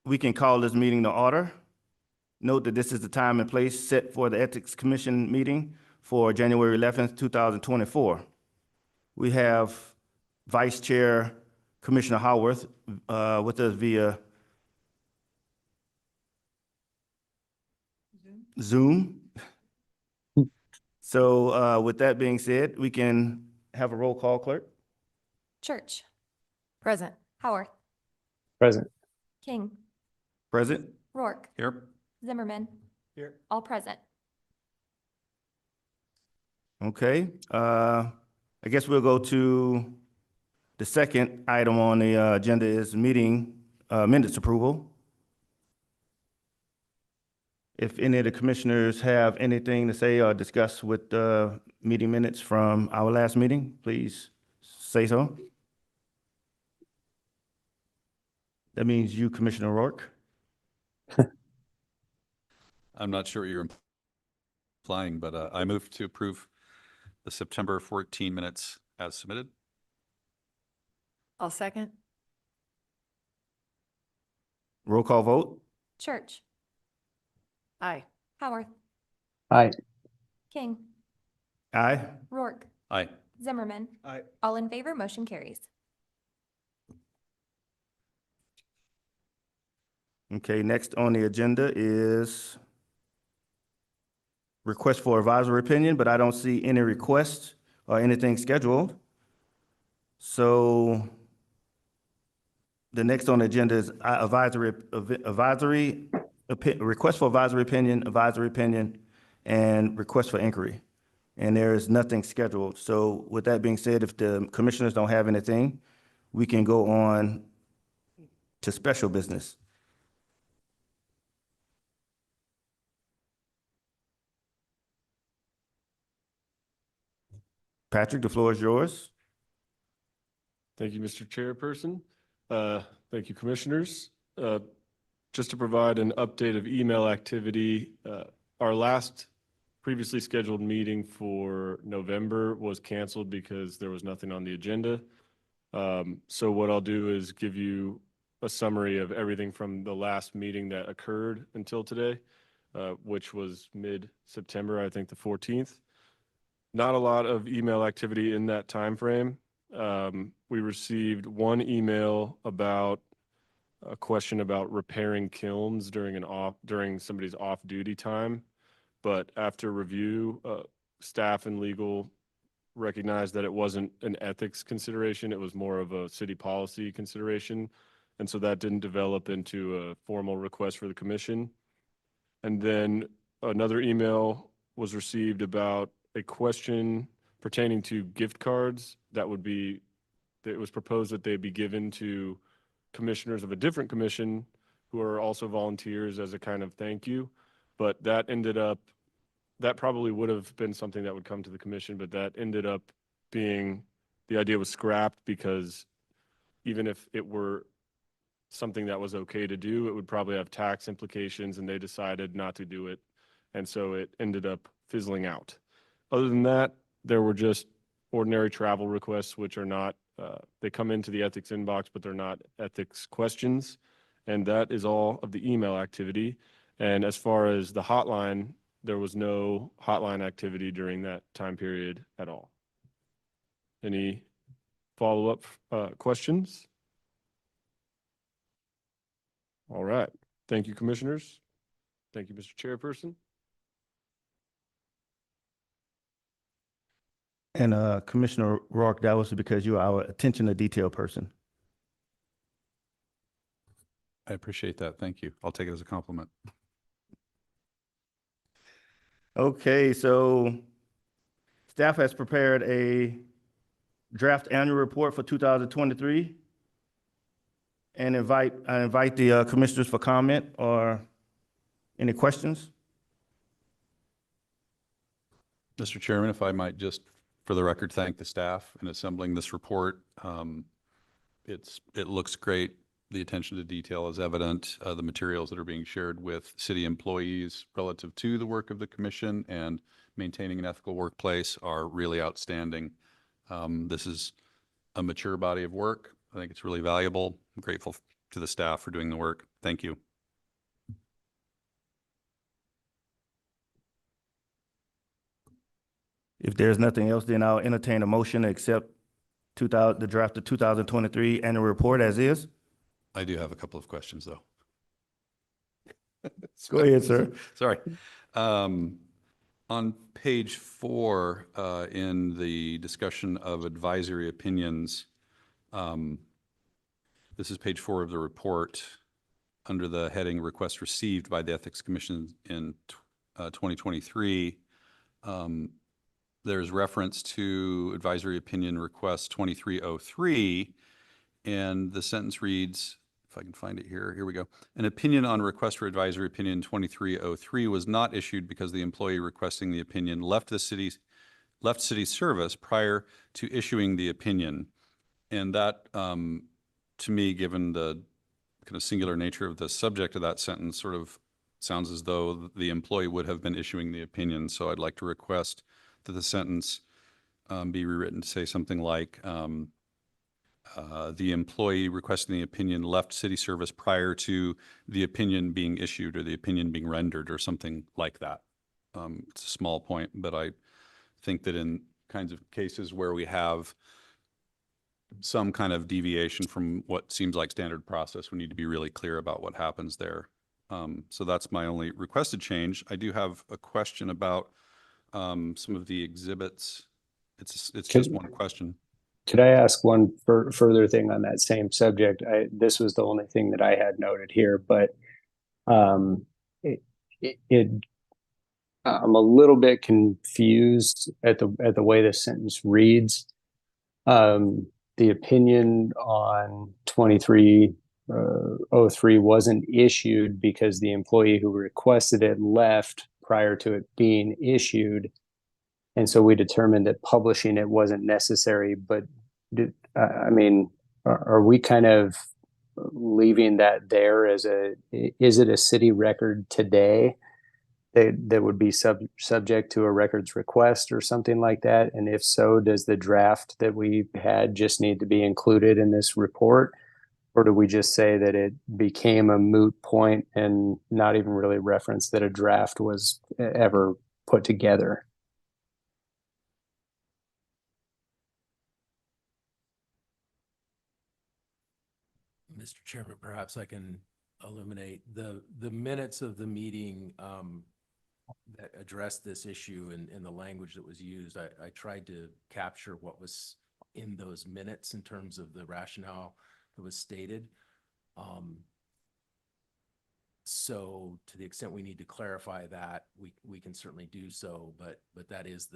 we can call this meeting to order. Note that this is the time and place set for the Ethics Commission meeting for January 11th, 2024. We have Vice Chair Commissioner Howarth with us via Zoom. So with that being said, we can have a roll call, clerk. Church. Present. Howarth. Present. King. Present. Rourke. Here. Zimmerman. Here. All present. Okay, I guess we'll go to the second item on the agenda is meeting minutes approval. If any of the commissioners have anything to say or discuss with the meeting minutes from our last meeting, please say so. That means you, Commissioner Rourke. I'm not sure what you're implying, but I move to approve the September 14 minutes as submitted. I'll second. Roll call vote. Church. Aye. Howarth. Aye. King. Aye. Rourke. Aye. Zimmerman. Aye. All in favor, motion carries. Okay, next on the agenda is request for advisory opinion, but I don't see any requests or anything scheduled. So the next on the agenda is request for advisory opinion, and request for inquiry. And there is nothing scheduled. So with that being said, if the commissioners don't have anything, we can go on to special business. Patrick, the floor is yours. Thank you, Mr. Chairperson. Thank you, commissioners. Just to provide an update of email activity, our last previously scheduled meeting for November was canceled because there was nothing on the agenda. So what I'll do is give you a summary of everything from the last meeting that occurred until today, which was mid-September, I think the 14th. Not a lot of email activity in that time frame. We received one email about a question about repairing kilns during somebody's off-duty time. But after review, staff and legal recognized that it wasn't an ethics consideration. It was more of a city policy consideration. And so that didn't develop into a formal request for the commission. And then another email was received about a question pertaining to gift cards that it was proposed that they be given to commissioners of a different commission who are also volunteers as a kind of thank you. But that probably would have been something that would come to the commission, but that ended up being, the idea was scrapped because even if it were something that was okay to do, it would probably have tax implications, and they decided not to do it. And so it ended up fizzling out. Other than that, there were just ordinary travel requests, which are not, they come into the ethics inbox, but they're not ethics questions. And that is all of the email activity. And as far as the hotline, there was no hotline activity during that time period at all. Any follow-up questions? All right. Thank you, commissioners. Thank you, Mr. Chairperson. And Commissioner Rourke, that was because you are our attention to detail person. I appreciate that. Thank you. I'll take it as a compliment. Okay, so staff has prepared a draft annual report for 2023. And I invite the commissioners for comment or any questions. Mr. Chairman, if I might just, for the record, thank the staff in assembling this report. It looks great. The attention to detail is evident. The materials that are being shared with city employees relative to the work of the commission and maintaining an ethical workplace are really outstanding. This is a mature body of work. I think it's really valuable. I'm grateful to the staff for doing the work. Thank you. If there's nothing else, then I'll entertain a motion to accept the draft of 2023 annual report as is. I do have a couple of questions, though. Go ahead, sir. Sorry. On page 4, in the discussion of advisory opinions, this is page 4 of the report, under the heading Request Received by the Ethics Commission in 2023. There's reference to advisory opinion request 2303, and the sentence reads, if I can find it here we go. An opinion on request for advisory opinion 2303 was not issued because the employee requesting the opinion left city service prior to issuing the opinion. And that, to me, given the kind of singular nature of the subject of that sentence, sort of sounds as though the employee would have been issuing the opinion. So I'd like to request that the sentence be rewritten to say something like, the employee requesting the opinion left city service prior to the opinion being issued or the opinion being rendered, or something like that. It's a small point, but I think that in kinds of cases where we have some kind of deviation from what seems like standard process, we need to be really clear about what happens there. So that's my only requested change. I do have a question about some of the exhibits. It's just one question. Could I ask one further thing on that same subject? This was the only thing that I had noted here, but I'm a little bit confused at the way the sentence reads. The opinion on 2303 wasn't issued because the employee who requested it left prior to it being issued. And so we determined that publishing it wasn't necessary, but I mean, are we kind of leaving that there as is it a city record today that would be subject to a records request or something like that? And if so, does the draft that we had just need to be included in this report? Or do we just say that it became a moot point and not even really reference that a draft was ever put together? Mr. Chairman, perhaps I can illuminate the minutes of the meeting that addressed this issue in the language that was used. I tried to capture what was in those minutes in terms of the rationale that was stated. So to the extent we need to clarify that, we can certainly do so, but that is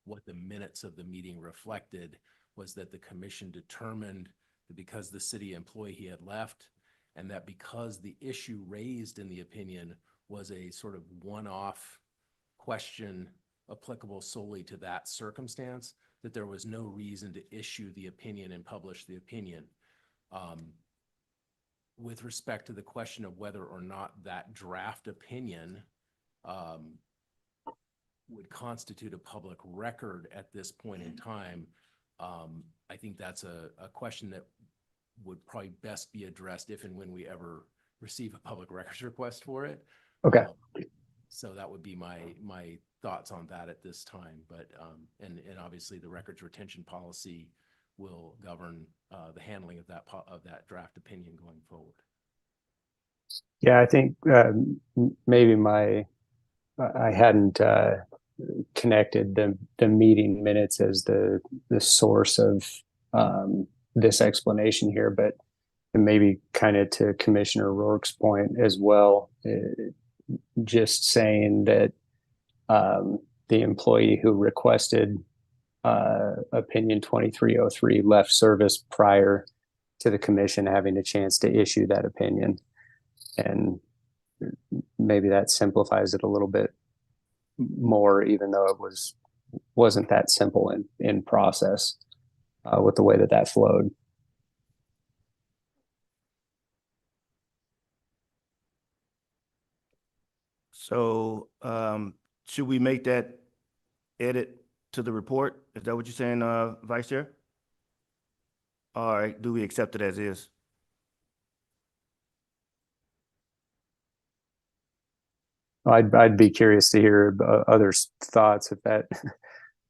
what the minutes of the meeting reflected, was that the commission determined that because the city employee had left, and that because the issue raised in the opinion was a sort of one-off question applicable solely to that circumstance, that there was no reason to issue the opinion and publish the opinion. With respect to the question of whether or not that draft opinion would constitute a public record at this point in time, I think that's a question that would probably best be addressed if and when we ever receive a public records request for it. Okay. So that would be my thoughts on that at this time. But and obviously the records retention policy will govern the handling of that draft opinion going forward. Yeah, I think maybe I hadn't connected the meeting minutes as the source of this explanation here, but maybe kind of to Commissioner Rourke's point as well, just saying that the employee who requested opinion 2303 left service prior to the commission having a chance to issue that opinion. And maybe that simplifies it a little bit more, even though it wasn't that simple in process with the way that flowed. So should we make that edit to the report? Is that what you're saying, Vice Chair? All right, do we accept it as is? I'd be curious to hear others' thoughts if that,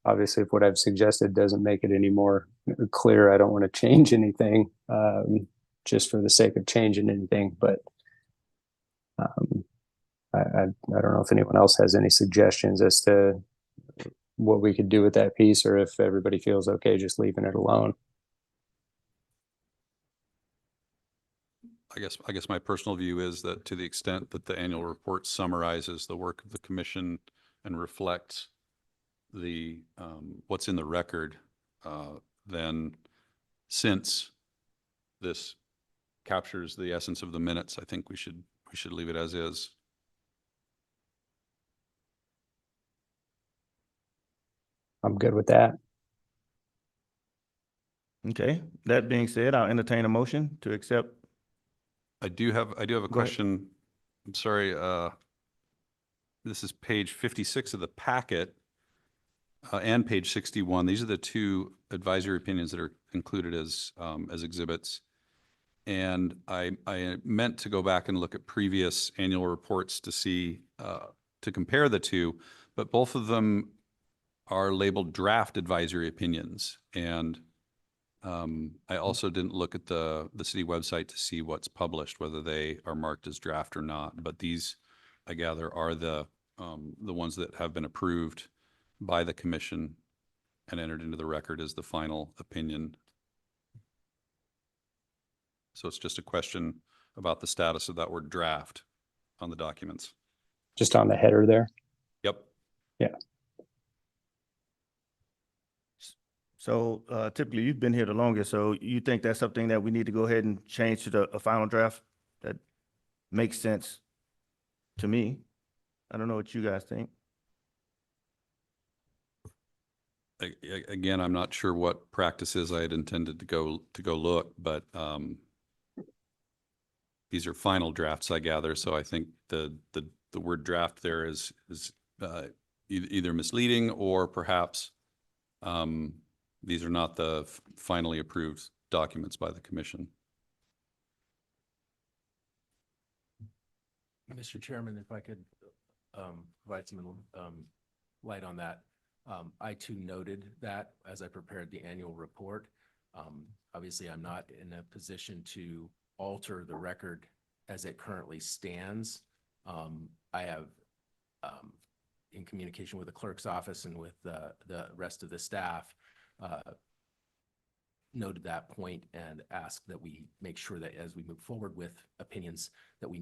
obviously, if what I've suggested doesn't make it any more clear, I don't want to change anything, just for the sake of changing anything, but I don't know if anyone else has any suggestions as to what we could do with that piece, or if everybody feels okay just leaving it alone. I guess my personal view is that to the extent that the annual report summarizes the work of the commission and reflects the, what's in the record, then since this captures the essence of the minutes, I think we should leave it as is. I'm good with that. Okay, that being said, I'll entertain a motion to accept. I do have a Go ahead. question. I'm sorry, this is page 56 of the packet, and page 61. These are the two advisory opinions that are included as exhibits. And I meant to go back and look at previous annual reports to see, to compare the two, but both of them are labeled draft advisory opinions. And I also didn't look at the city website to see what's published, whether they are marked as draft or not. But these, I gather, are the ones that have been approved by the commission and entered into the record as the final opinion. So it's just a question about the status of that word draft on the documents. Just on the header there. Yep. Yeah. So typically, you've been here the longest, so you think that's something that we need to go ahead and change to a final draft? That makes sense to me. I don't know what you guys think. Again, I'm not sure what practices I had intended to go look, but these are final drafts, I gather. So I think the word draft there is either misleading, or perhaps these are not the finally approved documents by the commission. Mr. Chairman, if I could provide some light on that. I too noted that as I prepared the annual report. Obviously, I'm not in a position to alter the record as it currently stands. I have, in communication with the clerk's office and with the rest of the staff, noted that point and asked that we make sure that as we move forward with opinions, that we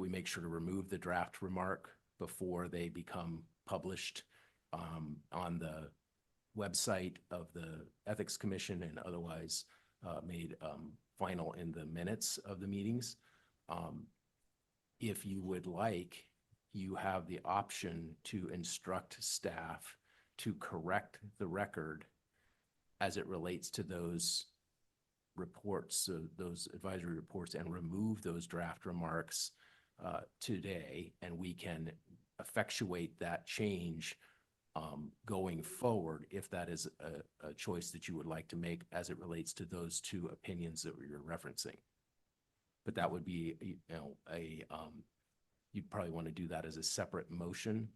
make sure to remove the draft remark before they become published on the website of the Ethics Commission and otherwise made final in the minutes of the meetings. If you would like, you have the option to instruct staff to correct the record as it relates to those reports, those advisory reports, and remove those draft remarks today, and we can effectuate that change going forward if that is a choice that you would like to make as it relates to those two opinions that you're referencing. But that would be, you'd probably want to do that as a separate motion.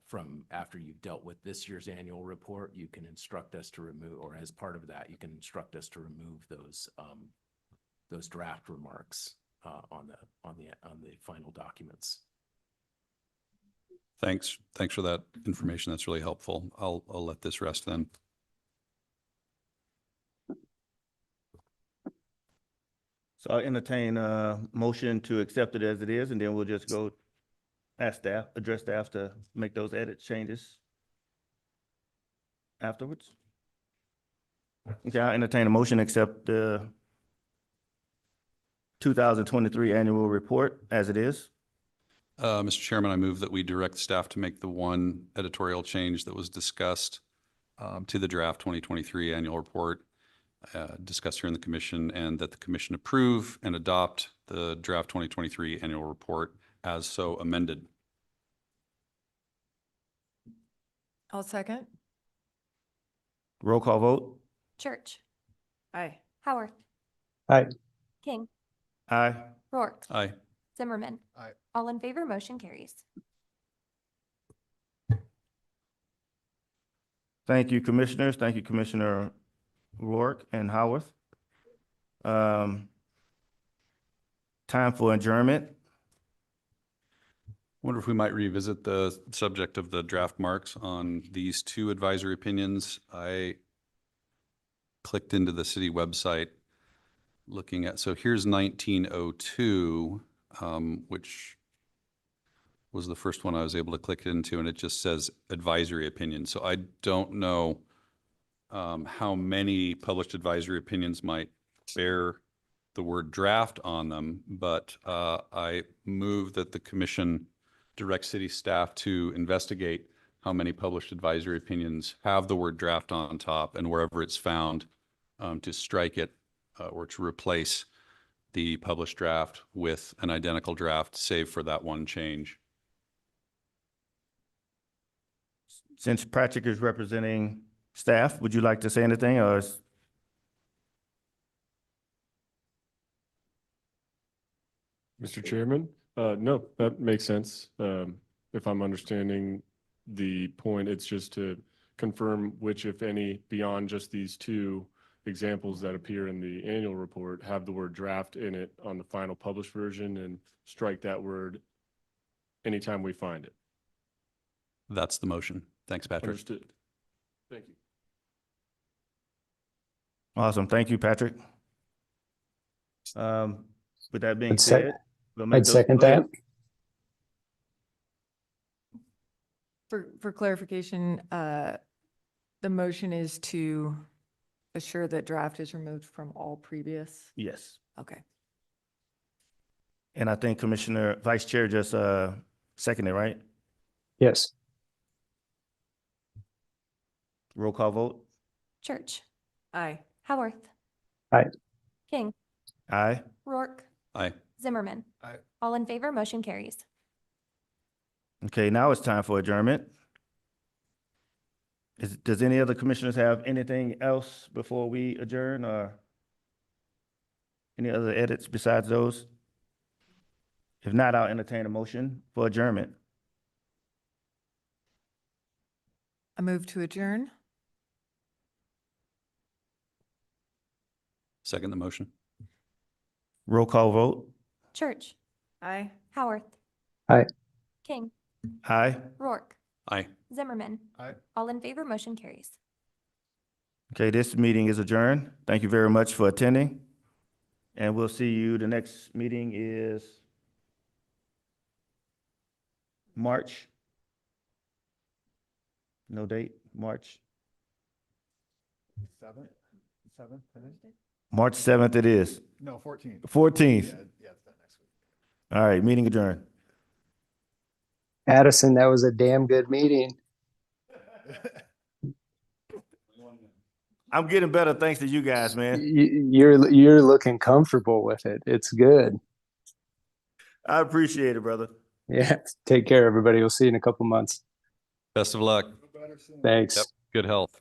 From after you've dealt with this year's annual report, you can instruct us to remove, or as part of that, you can instruct us to remove those draft remarks on the final documents. Thanks for that information. That's really helpful. I'll let this rest then. So I'll entertain a motion to accept it as it is, and then we'll just go address staff to make those edit changes afterwards. Okay, I'll entertain a motion to accept the 2023 annual report as it is. Mr. Chairman, I move that we direct staff to make the one editorial change that was discussed to the draft 2023 annual report discussed here in the commission, and that the commission approve and adopt the draft 2023 annual report as so amended. I'll second. Roll call vote. Church, Aye. Howarth. Aye. King, Aye. Rourke. Aye. Zimmerman. Aye. All in favor, motion carries. Thank you, Commissioners. Thank you, Commissioner Rourke and Howarth. Time for adjournment. Wonder if we might revisit the subject of the draft marks on these two advisory opinions. I clicked into the city website looking at, so here's 1902, which was the first one I was able to click into, and it just says advisory opinion. So I don't know how many published advisory opinions might bear the word draft on them, but I move that the commission direct city staff to investigate how many published advisory opinions have the word draft on top, and wherever it's found, to strike it or to replace the published draft with an identical draft, save for that one change. Since Patrick is representing staff, would you like to say anything, or Mr. Chairman, no, that makes sense. If I'm understanding the point, it's just to confirm which, if any, beyond just these two examples that appear in the annual report, have the word draft in it on the final published version, and strike that word anytime we find it. That's the motion. Thanks, Patrick. Understood. Thank you. awesome? Thank you, Patrick. With that being I'd sec- said, we'll make I'd those- second go ahead. that. For clarification, the motion is to assure that draft is removed from all previous. Yes, Okay. and I think Commissioner Vice Chair just seconded, right? Yes. Roll call vote. Church. Aye. Howarth. Aye. King. Aye. Rourke. Aye. Zimmerman. Aye. All in favor, motion carries. Okay, now it's time for adjournment. Does any other commissioners have anything else before we adjourn, or any other edits besides those? If not, I'll entertain a motion for adjournment. I move to adjourn. Second the motion. Roll call vote. Church. Aye. Howarth. Aye. King. Aye. Rourke. Aye. Zimmerman. Aye. All in favor, motion carries. Okay, this meeting is adjourned. Thank you very much for attending. And we'll see you, the next meeting is March. No date, March. 7th, I think? March 7th it is, No, 14th. 14th. Yeah, it's that next week. All right, meeting adjourned. Addison, that was a damn good meeting. I'm getting better thanks to you guys, man. You're looking comfortable with it. It's good. I appreciate it, brother. Yeah. Take care, everybody. We'll see you in a couple months. Best of luck. Feel better soon. Thanks. Yep. Good health.